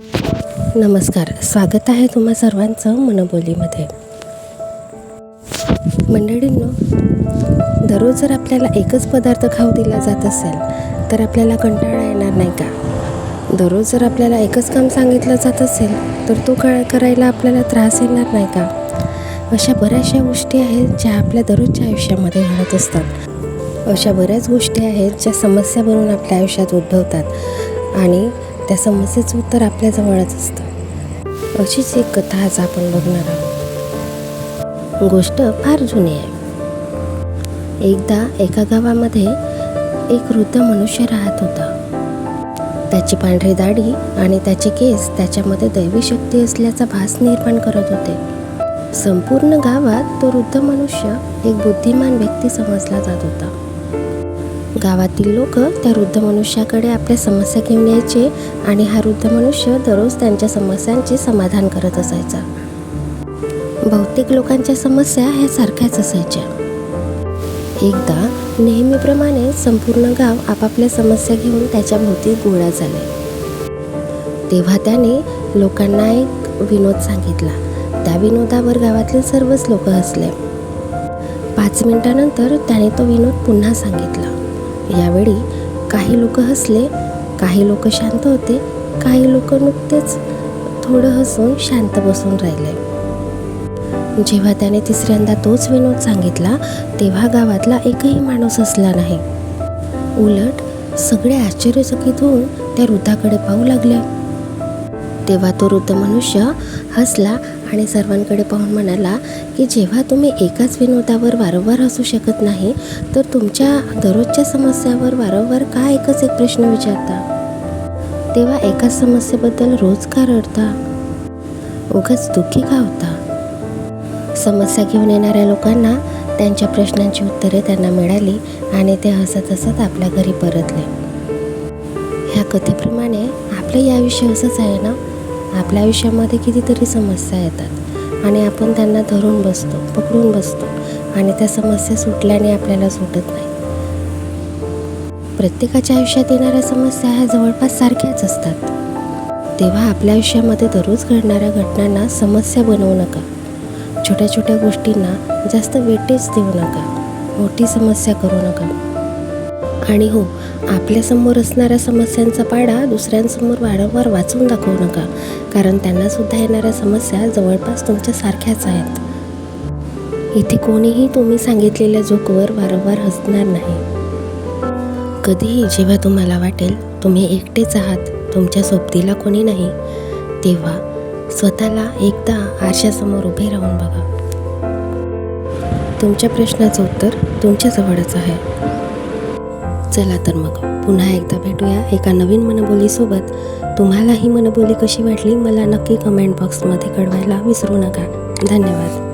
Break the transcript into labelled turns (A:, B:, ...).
A: नमस्कार, स्वागत आहे तुम्हा सर्वांचं मनबोलीमध्ये. मंडळींनो, दररोज जर आपल्याला एकच पदार्थ खाऊ दिला जात असेल तर आपल्याला कंटाळा येणार नाही का? दररोज जर आपल्याला एकच काम सांगितलं जात असेल तर तो करायला आपल्याला त्रास येणार नाही का? अशा बऱ्याचशा गोष्टी आहेत ज्या आपल्या दररोजच्या आयुष्यामध्ये घडत असतात. अशा बऱ्याच गोष्टी आहेत ज्या समस्या बनून आपल्या आयुष्यात उद्भवतात आणि त्या समस्येचं उत्तर आपल्याजवळच असतं. अशीच एक कथा आज आपण बघणार आहोत. गोष्ट फार जुनी आहे. एकदा एका गावामध्ये एक वृद्ध मनुष्य राहत होता. त्याची पांढरी दाढी आणि त्याचे केस त्याच्यामध्ये दैवी शक्ती असल्याचा भास निर्माण करत होते. संपूर्ण गावात तो वृद्ध मनुष्य एक बुद्धिमान व्यक्ती समजला जात होता. गावातील लोक त्या वृद्ध मनुष्याकडे आपल्या समस्या घेऊन यायचे आणि हा वृद्ध मनुष्य दररोज त्यांच्या समस्यांचे समाधान करत असायचा. बहुतेक लोकांच्या समस्या ह्या सारख्याच असायच्या. एकदा नेहमीप्रमाणे संपूर्ण गाव आपापल्या समस्या घेऊन त्याच्या भोवती गोळा झाले. तेव्हा त्याने लोकांना एक विनोद सांगितला. त्या विनोदावर गावातील सर्वच लोक हसले. 5 मिनिटानंतर त्याने तो विनोद पुन्हा सांगितला. यावेळी काही लोक हसले, काही लोक शांत होते, काही लोक नुकतेच थोडं हसून शांत बसून राहिले. जेव्हा त्याने तिसऱ्यांदा तोच विनोद सांगितला तेव्हा गावातला एकही माणूस हसला नाही. उलट सगळे आश्चर्यचकित होऊन त्या वृद्धाकडे पाहू लागले. तेव्हा तो वृद्ध मनुष्य हसला आणि सर्वांकडे पाहून म्हणाला की जेव्हा तुम्ही एकाच विनोदावर वारंवार हसू शकत नाही तर तुमच्या दररोजच्या समस्यावर वारंवार का एकच एक प्रश्न विचारता? तेव्हा एकाच समस्येबद्दल रोज का रडता? उगाच दुःखी का होता? समस्या घेऊन येणाऱ्या लोकांना त्यांच्या प्रश्नांची उत्तरे त्यांना मिळाली आणि ते हसत हसत आपल्या घरी परतले. ह्या कथेप्रमाणे आपलंही आयुष्य असंच आहे ना. आपल्या आयुष्यामध्ये कितीतरी समस्या येतात आणि आपण त्यांना धरून बसतो, पकडून बसतो आणि त्या समस्या सुटल्याने आपल्याला सुटत नाही. प्रत्येकाच्या आयुष्यात येणाऱ्या समस्या ह्या जवळपास सारख्याच असतात. तेव्हा आपल्या आयुष्यामध्ये दररोज घडणाऱ्या घटनांना समस्या बनवू नका. छोट्या छोट्या गोष्टींना जास्त वेटेज देऊ नका. मोठी समस्या करू नका. आणि हो, आपल्यासमोर असणाऱ्या समस्यांचा पाढा दुसऱ्यांसमोर वारंवार वाचून दाखवू नका, कारण त्यांनासुद्धा येणाऱ्या समस्या जवळपास तुमच्या सारख्याच आहेत. इथे कोणीही तुम्ही सांगितलेल्या जोकवर वारंवार हसणार नाही. कधीही जेव्हा तुम्हाला वाटेल तुम्ही एकटेच आहात, तुमच्या सोबतीला कोणी नाही, तेव्हा स्वतःला एकदा आरशासमोर उभे राहून बघा. तुमच्या प्रश्नाचं उत्तर तुमच्याजवळच आहे. चला तर मग पुन्हा एकदा भेटूया एका नवीन मनबोलीसोबत. तुम्हाला ही मनबोली कशी वाटली मला नक्की कमेंट बॉक्समध्ये कळवायला विसरू नका. धन्यवाद.